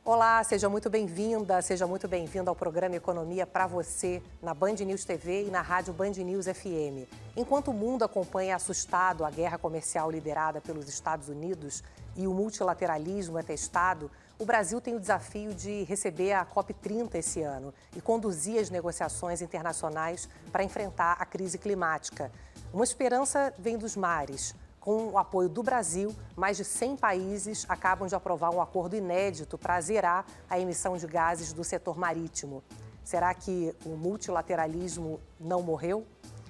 Olá, seja muito bem-vinda, seja muito bem-vindo ao programa Economia para você, na Band News TV e na rádio Band News FM. Enquanto o mundo acompanha assustado a guerra comercial liderada pelos Estados Unidos e o multilateralismo é testado, o Brasil tem o desafio de receber a COP30 esse ano e conduzir as negociações internacionais para enfrentar a crise climática. Uma esperança vem dos mares. Com o apoio do Brasil, mais de 100 países acabam de aprovar um acordo inédito para zerar a emissão de gases do setor marítimo. Será que o multilateralismo não morreu?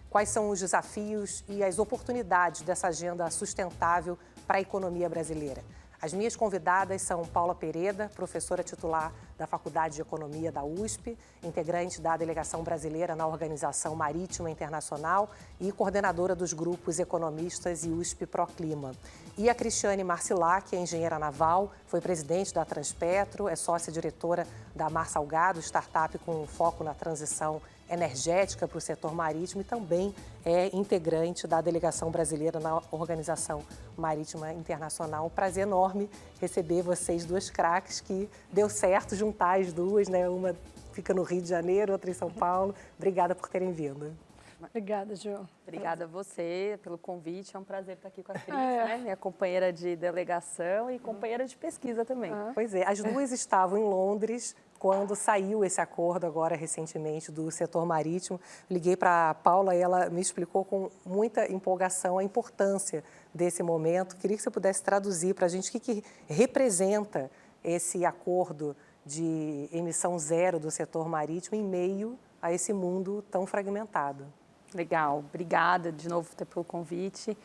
Quais são os desafios e as oportunidades dessa agenda sustentável para a economia brasileira? As minhas convidadas são Paula Pereda, professora titular da Faculdade de Economia da USP, integrante da delegação brasileira na Organização Marítima Internacional e coordenadora dos grupos Economistas e USP Proclima. E a Cristiane Marcilac, que é engenheira naval, foi presidente da Transpetro, é sócia-diretora da Mar Salgado, startup com foco na transição energética para o setor marítimo e também é integrante da delegação brasileira na Organização Marítima Internacional. Um prazer enorme receber vocês duas craques, que deu certo juntar as duas, né? Uma fica no Rio de Janeiro, outra em São Paulo. Obrigada por terem vindo. Obrigada, Ju. Obrigada a você pelo convite. É um prazer estar aqui com a Cris, né? Minha companheira de delegação e companheira de pesquisa também. Pois é, as duas estavam em Londres quando saiu esse acordo agora recentemente do setor marítimo. Liguei para a Paula e ela me explicou com muita empolgação a importância desse momento. Queria que você pudesse traduzir para a gente o que representa esse acordo de emissão zero do setor marítimo em meio a esse mundo tão fragmentado. Legal, obrigada de novo pelo convite.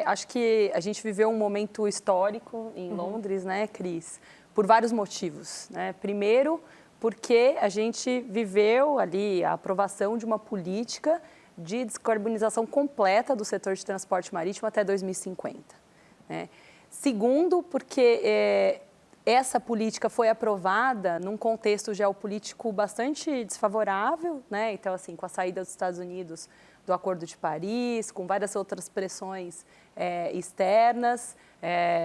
Acho que a gente viveu um momento histórico em Londres, né, Cris? Por vários motivos, né? Primeiro, porque a gente viveu ali a aprovação de uma política de descarbonização completa do setor de transporte marítimo até 2050. Né? Segundo, porque essa política foi aprovada num contexto geopolítico bastante desfavorável, né? Então, assim, com a saída dos Estados Unidos do Acordo de Paris, com várias outras pressões externas,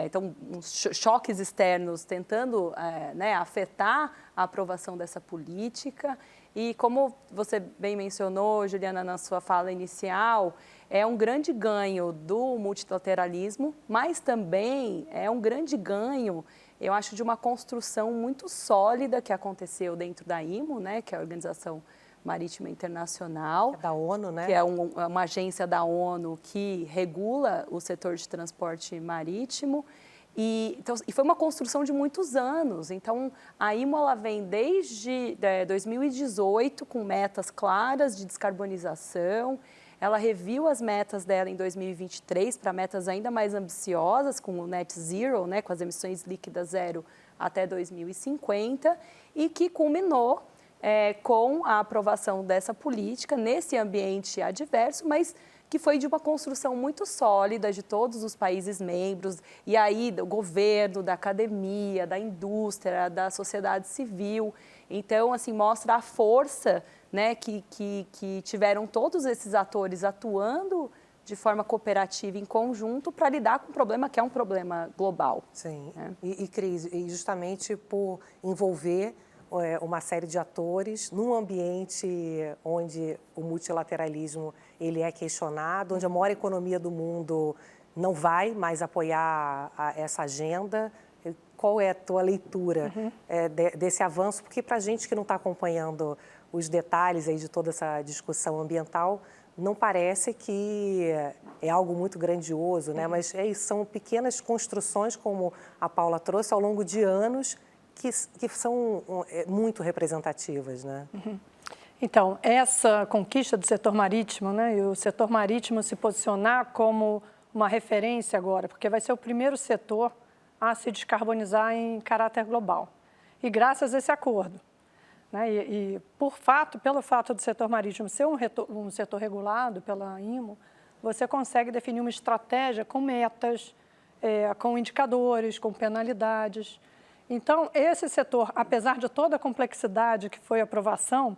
então, uns choques externos tentando né, afetar a aprovação dessa política. E como você bem mencionou, Juliana, na sua fala inicial, é um grande ganho do multilateralismo, mas também é um grande ganho, eu acho, de uma construção muito sólida que aconteceu dentro da IMO, né, que é a Organização Marítima Internacional. É da ONU, né? Que é uma agência da ONU que regula o setor de transporte marítimo. E foi uma construção de muitos anos. Então, a IMO ela vem desde 2018 com metas claras de descarbonização. Ela reviu as metas dela em 2023 para metas ainda mais ambiciosas, com o Net Zero, né, com as emissões líquidas zero até 2050, e que culminou com a aprovação dessa política nesse ambiente adverso, mas que foi de uma construção muito sólida de todos os países membros, e aí do governo, da academia, da indústria, da sociedade civil. Então, assim, mostra a força, né, que tiveram todos esses atores atuando de forma cooperativa em conjunto para lidar com um problema que é um problema global. Sim, né? E Cris, e justamente por envolver uma série de atores num ambiente onde o multilateralismo ele é questionado, onde a maior economia do mundo não vai mais apoiar essa agenda. Qual é a tua leitura desse avanço? Porque para a gente que não está acompanhando os detalhes aí de toda essa discussão ambiental, não parece que é algo muito grandioso, né? Mas são pequenas construções, como a Paula trouxe, ao longo de anos, que são muito representativas, né? Então, essa conquista do setor marítimo, né, e o setor marítimo se posicionar como uma referência agora, porque vai ser o primeiro setor a se descarbonizar em caráter global. E graças a esse acordo, né, pelo fato do setor marítimo ser um setor regulado pela IMO, você consegue definir uma estratégia com metas, com indicadores, com penalidades. Então, esse setor, apesar de toda a complexidade que foi a aprovação,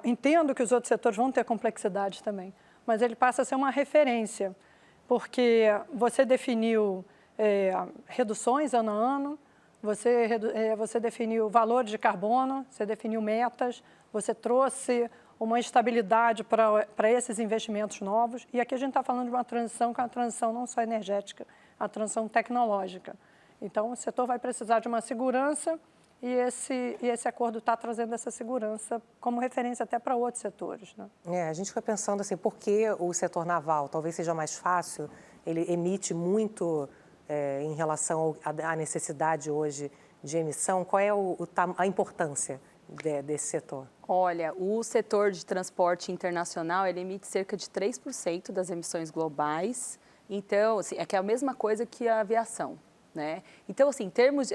entendo que os outros setores vão ter complexidade também, mas ele passa a ser uma referência, porque você definiu reduções ano a ano, você definiu valores de carbono, você definiu metas, você trouxe uma estabilidade para esses investimentos novos. E aqui a gente está falando de uma transição, que é uma transição não só energética, a transição tecnológica. Então, o setor vai precisar de uma segurança e esse acordo está trazendo essa segurança como referência até para outros setores, né? A gente fica pensando assim, por que o setor naval talvez seja mais fácil, ele emite muito em relação à necessidade hoje de emissão. Qual é a importância desse setor? Olha, o setor de transporte internacional, ele emite cerca de 3% das emissões globais. Então, assim, é a mesma coisa que a aviação, né? Então, assim, em termos,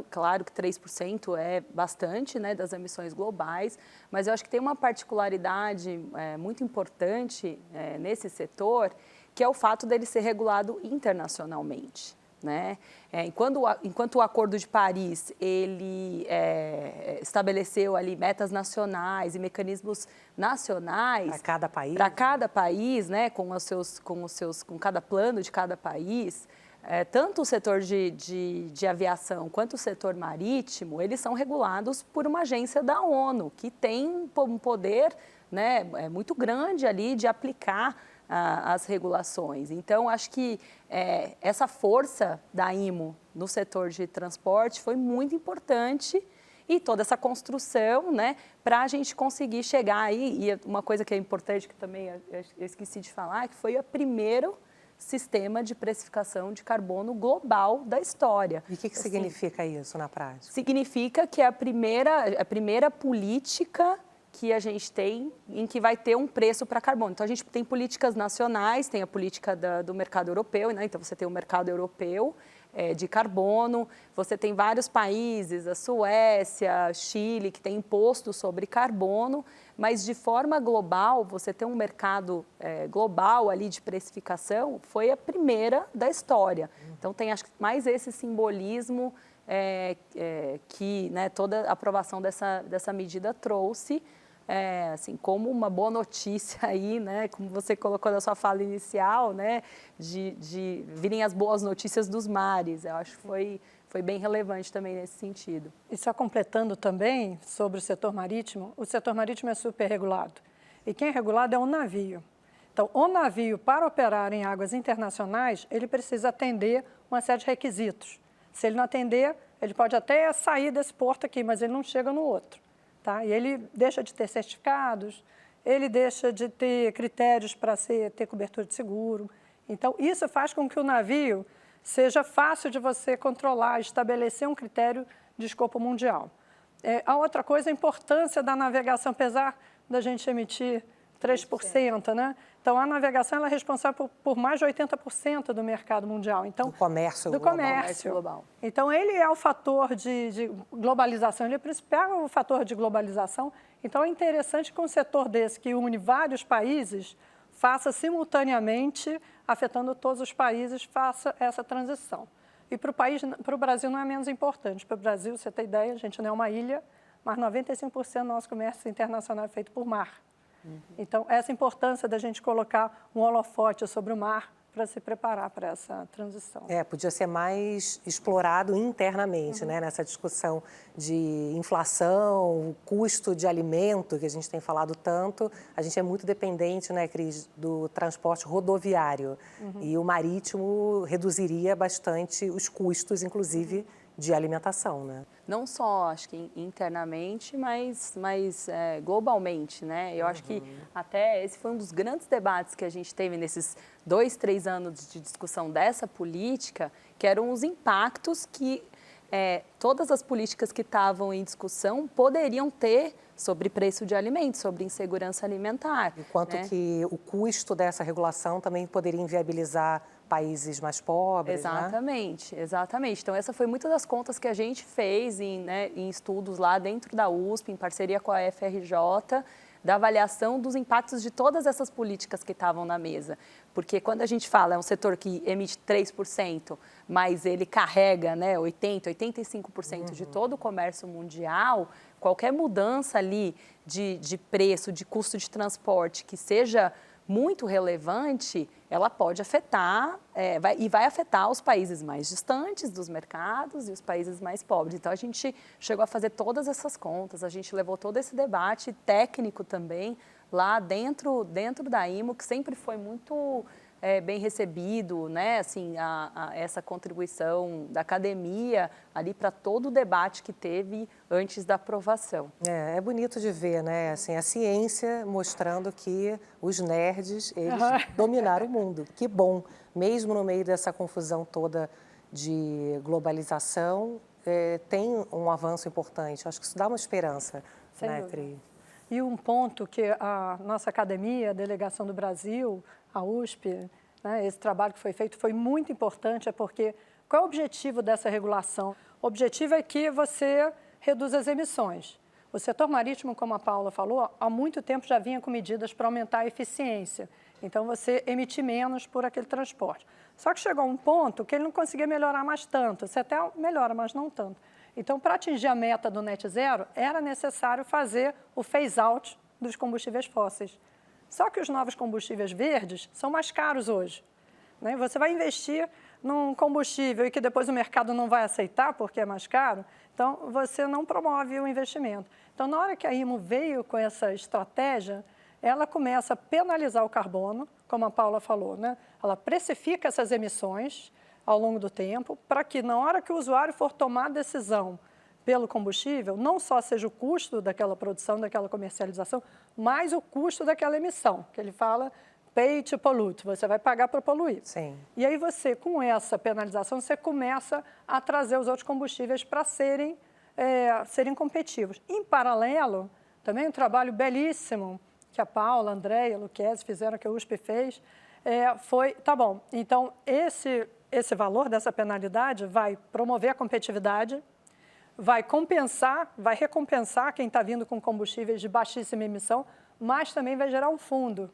claro que 3% é bastante, né, das emissões globais, mas eu acho que tem uma particularidade muito importante nesse setor, que é o fato dele ser regulado internacionalmente, né? Enquanto o Acordo de Paris ele estabeleceu ali metas nacionais e mecanismos nacionais para cada país, né, com cada plano de cada país, tanto o setor de aviação quanto o setor marítimo, eles são regulados por uma agência da ONU que tem um poder, né, muito grande ali de aplicar as regulações. Então, acho que essa força da IMO no setor de transporte foi muito importante e toda essa construção, né, para a gente conseguir chegar aí. E uma coisa que é importante, que também eu esqueci de falar, que foi o primeiro sistema de precificação de carbono global da história. E o que significa isso na prática? Significa que é a primeira política que a gente tem, em que vai ter um preço para carbono. Então, a gente tem políticas nacionais, tem a política do mercado europeu, né? Então, você tem o mercado europeu de carbono, você tem vários países, a Suécia, Chile, que tem imposto sobre carbono, mas de forma global, você tem um mercado global ali de precificação, foi a primeira da história. Então, tem acho que mais esse simbolismo que, né, toda a aprovação dessa medida trouxe, assim, como uma boa notícia aí, né, como você colocou na sua fala inicial, né, de virem as boas notícias dos mares. Eu acho que foi bem relevante também nesse sentido. E só completando também sobre o setor marítimo é super regulado. E quem é regulado é o navio. Então, o navio, para operar em águas internacionais, ele precisa atender uma série de requisitos. Se ele não atender, ele pode até sair desse porto aqui, mas ele não chega no outro. Tá? E ele deixa de ter certificados, ele deixa de ter critérios para ter cobertura de seguro. Então, isso faz com que o navio seja fácil de você controlar, estabelecer um critério de escopo mundial. A outra coisa é a importância da navegação, apesar da gente emitir 3%, né? Então, a navegação ela é responsável por mais de 80% do mercado mundial. Então, do comércio global. Então, ele é o fator de globalização, ele é o principal fator de globalização. Então, é interessante que um setor desse, que une vários países, faça simultaneamente, afetando todos os países, faça essa transição. E para o Brasil não é menos importante. Para o Brasil, você tem ideia, a gente não é uma ilha, mas 95% do nosso comércio internacional é feito por mar. Então, essa importância da gente colocar um holofote sobre o mar para se preparar para essa transição. Podia ser mais explorado internamente, né, nessa discussão de inflação, custo de alimento, que a gente tem falado tanto. A gente é muito dependente, né, Cris, do transporte rodoviário. E o marítimo reduziria bastante os custos, inclusive, de alimentação, né? Não só, acho que internamente, mas globalmente, né? Eu acho que até esse foi um dos grandes debates que a gente teve nesses 2, 3 anos de discussão dessa política, que eram os impactos que todas as políticas que estavam em discussão poderiam ter sobre preço de alimentos, sobre insegurança alimentar. Enquanto que o custo dessa regulação também poderia inviabilizar países mais pobres, exatamente, né? Exatamente. Então, essa foi muitas das contas que a gente fez em estudos lá dentro da USP, em parceria com a FRJ, da avaliação dos impactos de todas essas políticas que estavam na mesa. Porque quando a gente fala, é um setor que emite 3%, mas ele carrega, né, 80%, 85% de todo o comércio mundial, qualquer mudança ali de preço, de custo de transporte, que seja muito relevante, ela pode afetar, vai afetar os países mais distantes dos mercados e os países mais pobres. Então, a gente chegou a fazer todas essas contas, a gente levou todo esse debate técnico também lá dentro da IMO, que sempre foi muito bem recebido, né? Assim, essa contribuição da academia ali para todo o debate que teve antes da aprovação. É bonito de ver, né? Assim, a ciência mostrando que os nerds, eles dominaram o mundo. Que bom, mesmo no meio dessa confusão toda de globalização, tem um avanço importante. Acho que isso dá uma esperança, né, Cris? E um ponto que a nossa academia, a delegação do Brasil, a USP, né, esse trabalho que foi feito foi muito importante, porque qual é o objetivo dessa regulação? O objetivo é que você reduza as emissões. O setor marítimo, como a Paula falou, há muito tempo já vinha com medidas para aumentar a eficiência. Então, você emitir menos por aquele transporte. Só que chegou um ponto que ele não conseguia melhorar mais tanto. Você até melhora, mas não tanto. Então, para atingir a meta do net zero, era necessário fazer o phase-out dos combustíveis fósseis. Só que os novos combustíveis verdes são mais caros hoje, né? Você vai investir num combustível e que depois o mercado não vai aceitar porque é mais caro, então você não promove o investimento. Então, na hora que a IMO veio com essa estratégia, ela começa a penalizar o carbono, como a Paula falou, né? Ela precifica essas emissões ao longo do tempo, para que na hora que o usuário for tomar a decisão pelo combustível, não só seja o custo daquela produção, daquela comercialização, mas o custo daquela emissão, que ele fala pay to pollute, você vai pagar para poluir. Sim. E aí você, com essa penalização, você começa a trazer os outros combustíveis para serem competitivos. Em paralelo, também um trabalho belíssimo que a Paula, a Andréia, a Luquezzi fizeram, que a USP fez, foi, tá bom, então esse valor dessa penalidade vai promover a competitividade, vai recompensar quem está vindo com combustíveis de baixíssima emissão, mas também vai gerar um fundo.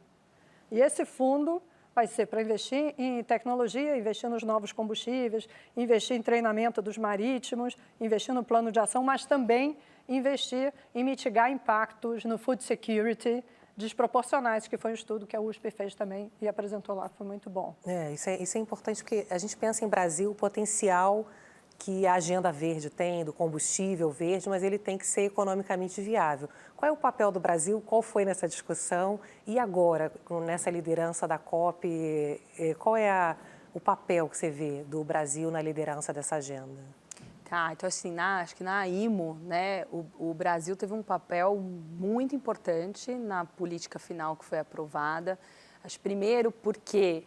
E esse fundo vai ser para investir em tecnologia, investir nos novos combustíveis, investir em treinamento dos marítimos, investir no plano de ação, mas também investir em mitigar impactos no food security desproporcionais, que foi um estudo que a USP fez também e apresentou lá, foi muito bom. Isso é importante porque a gente pensa em Brasil, o potencial que a agenda verde tem, do combustível verde, mas ele tem que ser economicamente viável. Qual é o papel do Brasil? Qual foi nessa discussão? E agora, nessa liderança da COP, qual é o papel que você vê do Brasil na liderança dessa agenda? Tá, então assim, acho que na IMO, né, o Brasil teve um papel muito importante na política final que foi aprovada. Acho primeiro porque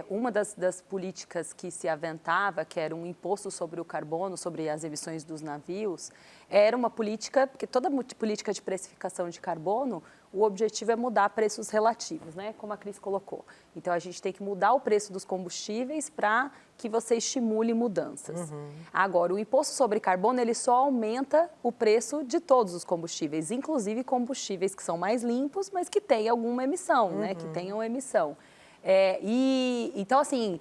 uma das políticas que se aventava, que era um imposto sobre o carbono, sobre as emissões dos navios, era uma política, porque toda política de precificação de carbono, o objetivo é mudar preços relativos, né? Como a Cris colocou. Então, a gente tem que mudar o preço dos combustíveis para que você estimule mudanças. Agora, o imposto sobre carbono, ele só aumenta o preço de todos os combustíveis, inclusive combustíveis que são mais limpos, mas que têm alguma emissão, né? Que tenham emissão. Então, assim,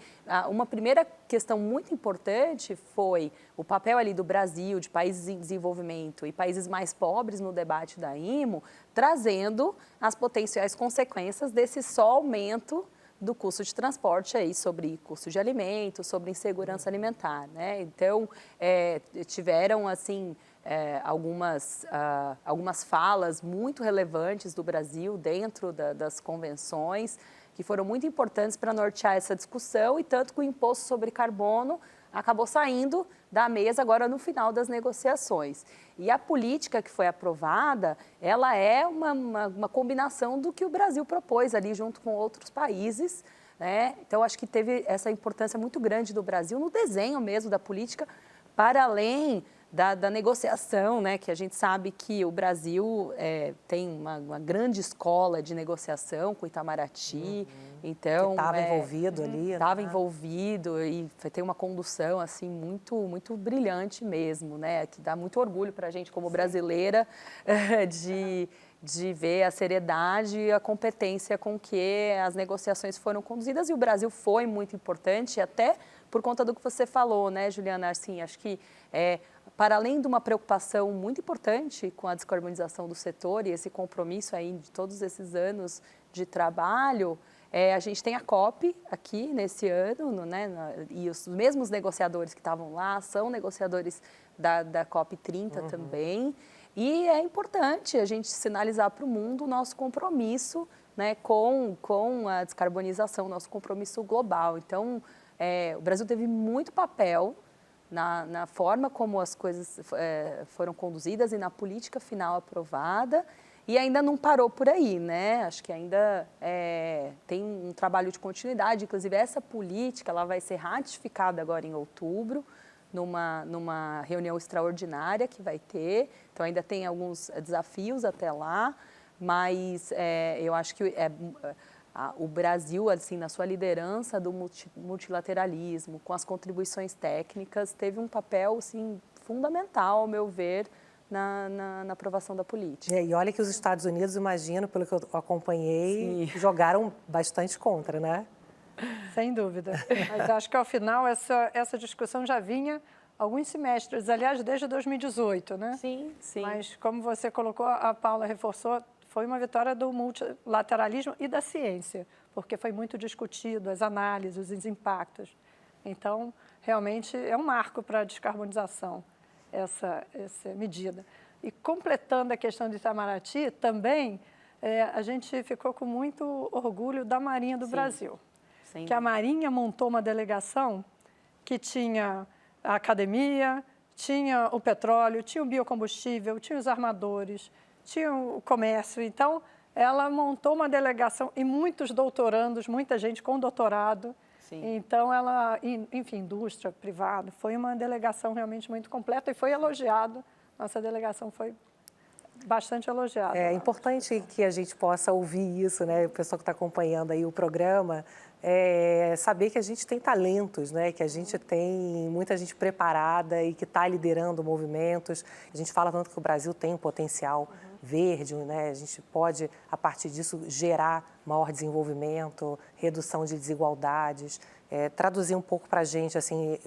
uma primeira questão muito importante foi o papel ali do Brasil, de países em desenvolvimento e países mais pobres no debate da IMO, trazendo as potenciais consequências desse só aumento do custo de transporte aí, sobre custo de alimentos, sobre insegurança alimentar, né? Então, tiveram, assim, algumas falas muito relevantes do Brasil dentro das convenções, que foram muito importantes para nortear essa discussão, e tanto que o imposto sobre carbono acabou saindo da mesa agora no final das negociações. E a política que foi aprovada, ela é uma combinação do que o Brasil propôs ali junto com outros países, né? Então, acho que teve essa importância muito grande do Brasil no desenho mesmo da política, para além da negociação, né, que a gente sabe que o Brasil tem uma grande escola de negociação com o Itamaraty, então... Que estava envolvido ali. Estava envolvido e tem uma condução, assim, muito, muito brilhante mesmo, né, que dá muito orgulho para a gente como brasileira de ver a seriedade e a competência com que as negociações foram conduzidas, e o Brasil foi muito importante, até por conta do que você falou, né, Juliana, assim, acho que para além de uma preocupação muito importante com a descarbonização do setor e esse compromisso aí de todos esses anos de trabalho, a gente tem a COP aqui nesse ano, né, e os mesmos negociadores que estavam lá são negociadores da COP 30 também, e é importante a gente sinalizar para o mundo o nosso compromisso, né, com a descarbonização, nosso compromisso global. Então, o Brasil teve muito papel na forma como as coisas foram conduzidas e na política final aprovada, e ainda não parou por aí, né? Acho que ainda tem um trabalho de continuidade. Inclusive, essa política ela vai ser ratificada agora em outubro, numa reunião extraordinária que vai ter. Então, ainda tem alguns desafios até lá, mas eu acho que o Brasil, assim, na sua liderança do multilateralismo, com as contribuições técnicas, teve um papel, assim, fundamental, ao meu ver, na aprovação da política. E olha que os Estados Unidos, imagino, pelo que eu acompanhei, Sim. jogaram bastante contra, né? Sem dúvida. Mas acho que, ao final, essa discussão já vinha alguns semestres, aliás, desde 2018, né? Sim, sim. Mas, como você colocou, a Paula reforçou, foi uma vitória do multilateralismo e da ciência, porque foi muito discutido, as análises, os impactos. Então, realmente, é um marco para a descarbonização, essa medida. E, completando a questão de Itamaraty, também a gente ficou com muito orgulho da Marinha do Brasil. Sim. Que a Marinha montou uma delegação que tinha a academia, tinha o petróleo, tinha o biocombustível, tinha os armadores, tinha o comércio. Então, ela montou uma delegação e muitos doutorandos, muita gente com doutorado. Sim. Então, ela, enfim, indústria, privado, foi uma delegação realmente muito completa e foi elogiado. Nossa delegação foi bastante elogiada. É importante que a gente possa ouvir isso, né? O pessoal que está acompanhando aí o programa, saber que a gente tem talentos, né? Que a gente tem muita gente preparada e que está liderando movimentos. A gente fala tanto que o Brasil tem um potencial verde, né? A gente pode, a partir disso, gerar maior desenvolvimento, redução de desigualdades. Traduzir um pouco para a gente, assim,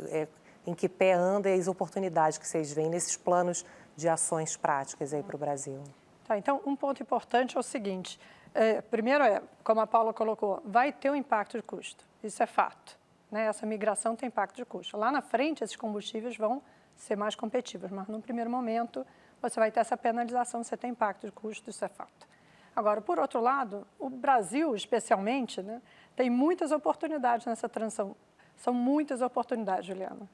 em que pé anda e as oportunidades que vocês veem nesses planos de ações práticas aí para o Brasil. Tá, então, um ponto importante é o seguinte. Primeiro como a Paula colocou, vai ter um impacto de custo. Isso é fato, né? Essa migração tem impacto de custo. Lá na frente, esses combustíveis vão ser mais competitivos, mas no primeiro momento você vai ter essa penalização, você tem impacto de custo, isso é fato. Agora, por outro lado, o Brasil, especialmente, né, tem muitas oportunidades nessa transição. São muitas oportunidades, Juliana.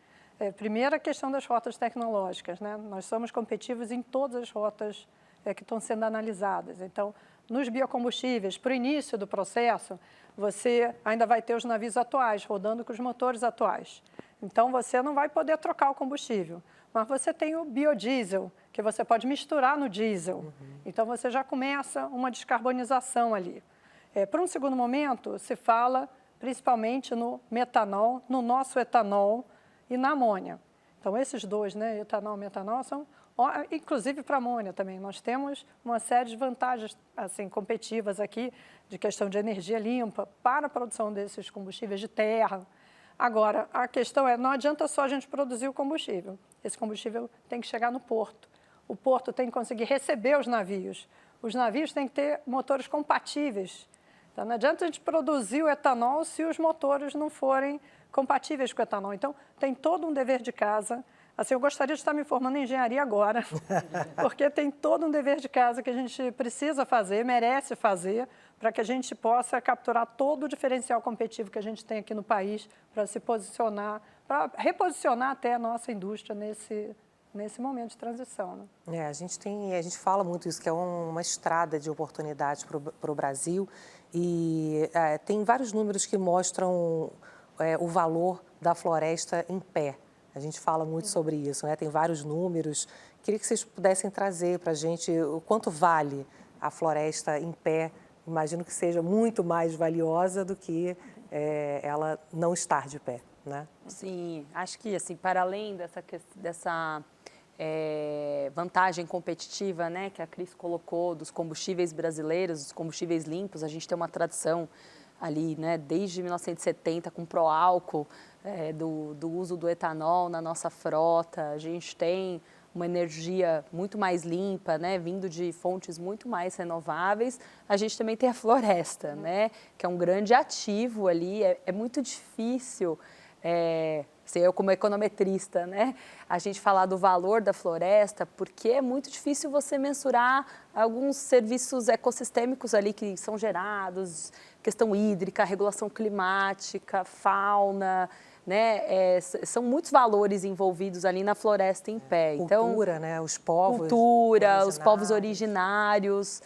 Primeiro, a questão das rotas tecnológicas, né? Nós somos competitivos em todas as rotas que estão sendo analisadas. Então, nos biocombustíveis, para o início do processo, você ainda vai ter os navios atuais, rodando com os motores atuais. Então, você não vai poder trocar o combustível. Mas você tem o biodiesel, que você pode misturar no diesel. Então, você já começa uma descarbonização ali. Para um segundo momento, se fala principalmente no metanol, no nosso etanol e na amônia. Então, esses dois, né, etanol e metanol, são, inclusive para a amônia também. Nós temos uma série de vantagens assim, competitivas aqui, de questão de energia limpa, para a produção desses combustíveis de terra. Agora, a questão não adianta só a gente produzir o combustível. Esse combustível tem que chegar no porto. O porto tem que conseguir receber os navios. Os navios têm que ter motores compatíveis. Então, não adianta a gente produzir o etanol se os motores não forem compatíveis com o etanol. Então, tem todo um dever de casa. Assim, eu gostaria de estar me formando em engenharia agora, porque tem todo um dever de casa que a gente precisa fazer, merece fazer, para que a gente possa capturar todo o diferencial competitivo que a gente tem aqui no país, para se posicionar, para reposicionar até a nossa indústria nesse momento de transição. Né? A gente fala muito isso, que é uma estrada de oportunidades para o Brasil, e tem vários números que mostram o valor da floresta em pé. A gente fala muito sobre isso, né? Tem vários números. Queria que vocês pudessem trazer para a gente o quanto vale a floresta em pé. Imagino que seja muito mais valiosa do que ela não estar de pé, né? Sim, acho que assim, para além dessa vantagem competitiva, né, que a Cris colocou dos combustíveis brasileiros, dos combustíveis limpos, a gente tem uma tradição ali, né, desde 1970, com pró-álcool, do uso do etanol na nossa frota. A gente tem uma energia muito mais limpa, né, vindo de fontes muito mais renováveis. A gente também tem a floresta, né, que é um grande ativo ali. É muito difícil, eu como econometrista, né, a gente falar do valor da floresta, porque é muito difícil você mensurar alguns serviços ecossistêmicos ali que são gerados, questão hídrica, regulação climática, fauna, né? São muitos valores envolvidos ali na floresta em pé. Cultura, então, né? Os povos cultura, os povos originários.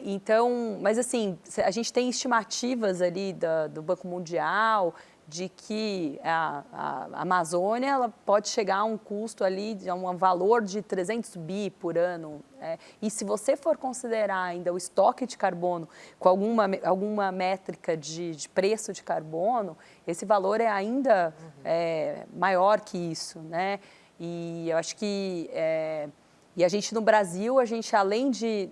Então, mas assim, a gente tem estimativas ali do Banco Mundial de que a Amazônia ela pode chegar a um custo ali, a um valor de 300 bi por ano. E se você for considerar ainda o estoque de carbono com alguma métrica de preço de carbono, esse valor é ainda maior que isso, né? E eu acho que... E a gente no Brasil, além de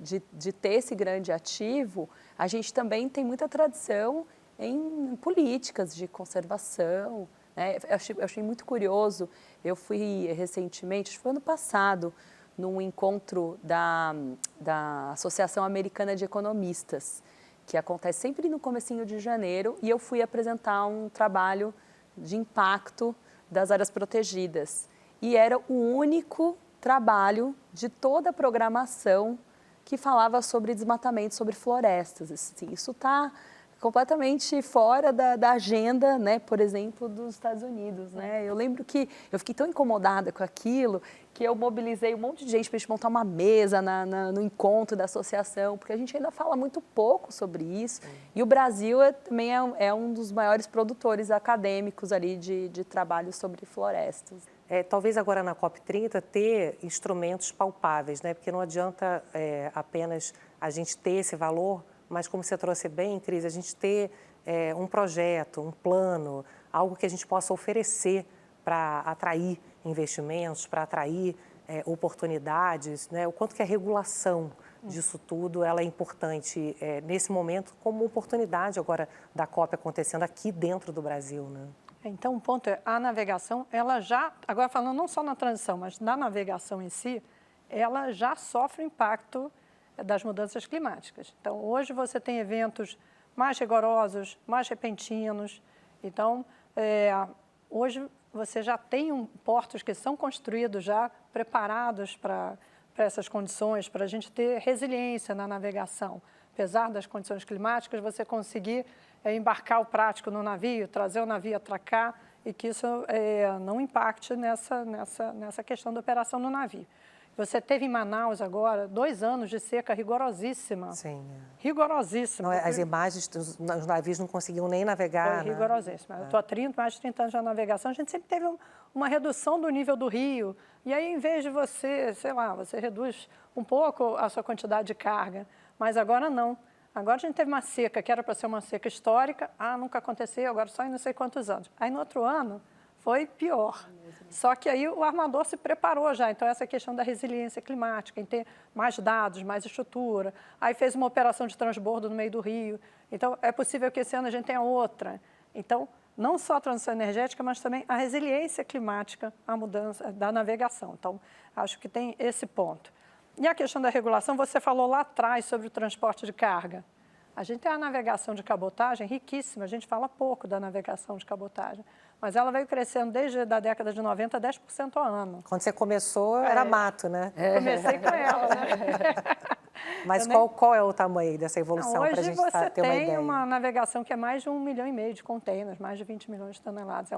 ter esse grande ativo, a gente também tem muita tradição em políticas de conservação, né? Eu achei muito curioso, eu fui recentemente, acho que foi ano passado, num encontro da Associação Americana de Economistas, que acontece sempre no comecinho de janeiro, e eu fui apresentar um trabalho de impacto das áreas protegidas. E era o único trabalho de toda a programação que falava sobre desmatamento, sobre florestas. Assim, isso está completamente fora da agenda, né, por exemplo, dos Estados Unidos, né? Eu lembro que eu fiquei tão incomodada com aquilo que eu mobilizei um monte de gente para a gente montar uma mesa no encontro da associação, porque a gente ainda fala muito pouco sobre isso. E o Brasil também é um dos maiores produtores acadêmicos ali de trabalho sobre florestas. Talvez agora na COP30 ter instrumentos palpáveis, né? Porque não adianta apenas a gente ter esse valor, mas como você trouxe bem, Cris, a gente ter um projeto, um plano, algo que a gente possa oferecer para atrair investimentos, para atrair oportunidades, né? O quanto que a regulação disso tudo ela é importante nesse momento como oportunidade agora da COP acontecendo aqui dentro do Brasil, né? Então, o ponto é, a navegação, ela já, agora falando não só na transição, mas na navegação em si, ela já sofre impacto das mudanças climáticas. Então, hoje você tem eventos mais rigorosos, mais repentinos. Então, hoje você já tem portos que são construídos já preparados para essas condições, para a gente ter resiliência na navegação. Apesar das condições climáticas, você conseguir embarcar o prático no navio, trazer o navio atracar e que isso não impacte nessa questão da operação no navio. Você teve em Manaus agora 2 anos de seca rigorosíssima. Sim. Rigorosíssima. Não, as imagens, os navios não conseguiam nem navegar. Foi rigorosíssima. Eu estou há mais de 30 anos de navegação, a gente sempre teve uma redução do nível do rio. E aí, em vez de você, sei lá, você reduz um pouco a sua quantidade de carga. Mas agora não. Agora a gente teve uma seca, que era para ser uma seca histórica. Nunca aconteceu, agora só em não sei quantos anos. Aí, no outro ano, foi pior. Só que aí o armador se preparou já. Então, essa questão da resiliência climática, em ter mais dados, mais estrutura. Aí fez uma operação de transbordo no meio do rio. Então, é possível que esse ano a gente tenha outra. Então, não só a transição energética, mas também a resiliência climática, a mudança da navegação. Então, acho que tem esse ponto. E a questão da regulação, você falou lá atrás sobre o transporte de carga. A gente tem a navegação de cabotagem riquíssima, a gente fala pouco da navegação de cabotagem, mas ela veio crescendo desde a década de 90, 10% ao ano. Quando você começou, era mato, né? Comecei com ela, né? Mas qual é o tamanho dessa evolução para a gente ter uma ideia? Hoje você tem uma navegação que é mais de 1,5 milhão de containers, mais de 20 milhões de toneladas.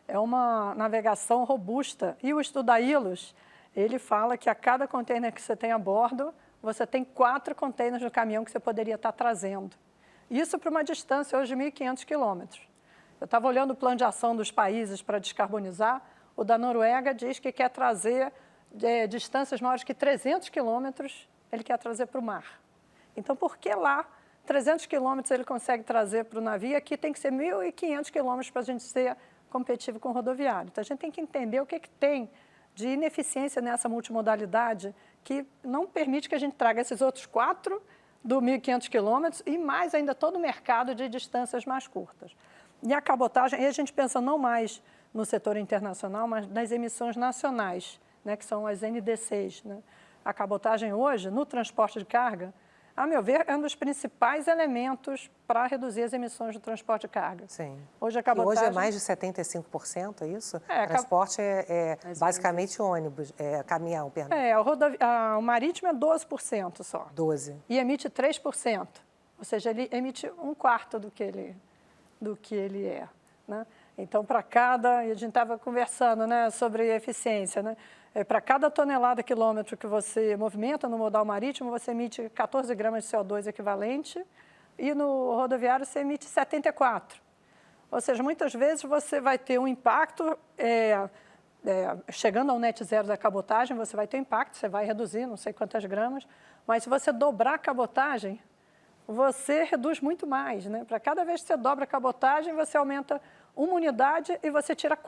É uma navegação robusta. E o estudo da ILOS, ele fala que a cada container que você tem a bordo, você tem 4 containers no caminhão que você poderia estar trazendo. Isso para uma distância hoje de 1.500 quilômetros. Eu estava olhando o plano de ação dos países para descarbonizar. O da Noruega diz que quer trazer distâncias maiores que 300 quilômetros, ele quer trazer para o mar. Então, por que lá 300 quilômetros ele consegue trazer para o navio? Aqui tem que ser 1.500 quilômetros para a gente ser competitivo com o rodoviário. Então, a gente tem que entender o que tem de ineficiência nessa multimodalidade que não permite que a gente traga esses outros 4 do 1.500 quilômetros e mais ainda todo o mercado de distâncias mais curtas. E a cabotagem, e a gente pensa não mais no setor internacional, mas nas emissões nacionais, né, que são as NDCs. Né? A cabotagem hoje, no transporte de carga, a meu ver, é um dos principais elementos para reduzir as emissões do transporte de carga. Sim. Hoje a cabotagem... E hoje é mais de 75%, é isso? É, transporte é basicamente ônibus, caminhão, perdão. O marítimo é 12% só. 12%. E emite 3%. Ou seja, ele emite um quarto do que ele é. Né? Então, para cada... E a gente estava conversando, né, sobre eficiência, né? Para cada tonelada quilômetro que você movimenta no modal marítimo, você emite 14 gramas de CO2 equivalente e no rodoviário você emite 74. Ou seja, muitas vezes você vai ter um impacto, chegando ao net zero da cabotagem, você vai ter um impacto, você vai reduzir não sei quantas gramas, mas se você dobrar a cabotagem, você reduz muito mais. Né? Para cada vez que você dobra a cabotagem, você aumenta uma unidade e você tira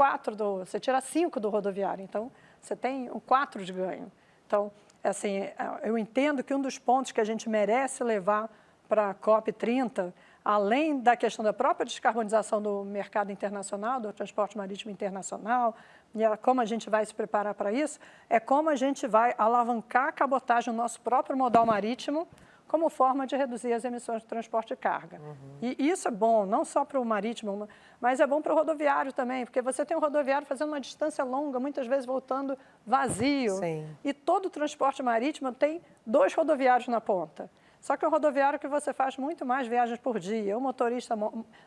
5 do rodoviário. Então, você tem 4 de ganho. Então, assim, eu entendo que um dos pontos que a gente merece levar para a COP30, além da questão da própria descarbonização do mercado internacional, do transporte marítimo internacional, e como a gente vai se preparar para isso, é como a gente vai alavancar a cabotagem no nosso próprio modal marítimo, como forma de reduzir as emissões de transporte de carga. E isso é bom, não só para o marítimo, mas é bom para o rodoviário também, porque você tem um rodoviário fazendo uma distância longa, muitas vezes voltando vazio. Sim. E todo o transporte marítimo tem 2 rodoviários na ponta. Só que é um rodoviário que você faz muito mais viagens por dia. O motorista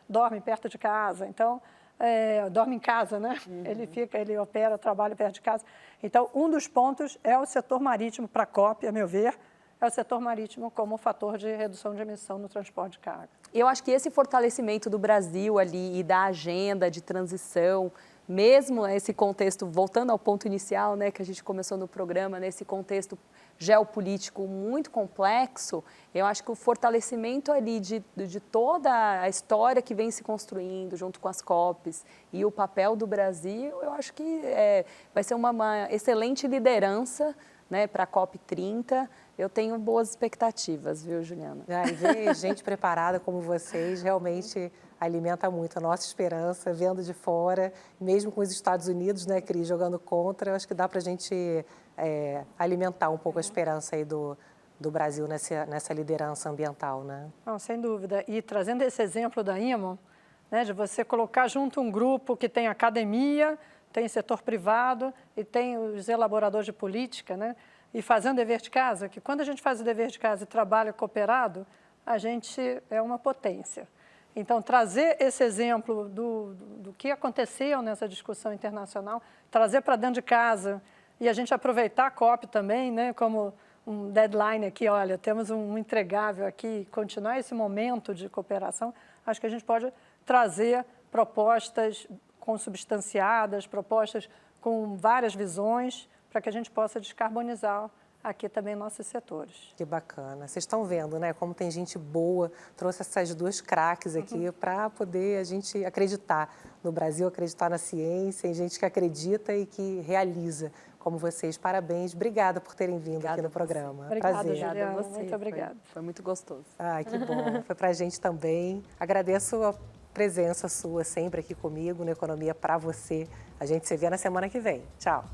dorme perto de casa, então... dorme em casa, né? Ele opera, trabalha perto de casa. Então, um dos pontos é o setor marítimo para a COP, a meu ver, é o setor marítimo como fator de redução de emissão no transporte de carga. Eu acho que esse fortalecimento do Brasil ali e da agenda de transição, mesmo nesse contexto, voltando ao ponto inicial, né, que a gente começou no programa, nesse contexto geopolítico muito complexo, eu acho que o fortalecimento ali de toda a história que vem se construindo junto com as COPs e o papel do Brasil, eu acho que vai ser uma excelente liderança, né, para a COP30. Eu tenho boas expectativas, viu, Juliana? E ver gente preparada como vocês realmente alimenta muito a nossa esperança, vendo de fora, mesmo com os Estados Unidos, né, Cris, jogando contra, eu acho que dá para a gente alimentar um pouco a esperança aí do Brasil nessa liderança ambiental, né? Não, sem dúvida. E trazendo esse exemplo da IMO, né, de você colocar junto um grupo que tem academia, tem setor privado e tem os elaboradores de política, né? E fazendo dever de casa, que quando a gente faz o dever de casa e trabalha cooperado, a gente é uma potência. Então, trazer esse exemplo do que aconteceu nessa discussão internacional, trazer para dentro de casa e a gente aproveitar a COP também, né, como um deadline aqui, olha, temos um entregável aqui, continuar esse momento de cooperação, acho que a gente pode trazer propostas consubstanciadas, propostas com várias visões, para que a gente possa descarbonizar aqui também nossos setores. Que bacana. Vocês estão vendo, né, como tem gente boa, trouxe essas 2 craques aqui para poder a gente acreditar no Brasil, acreditar na ciência, em gente que acredita e que realiza, como vocês. Parabéns. Obrigada por terem vindo aqui no programa. Obrigada, prazer. Juliana. Obrigada a você. Muito obrigada. Foi muito gostoso. Ai, que bom. Foi para a gente também. Agradeço a presença sua sempre aqui comigo no Economia para Você. A gente se vê na semana que vem. Tchau.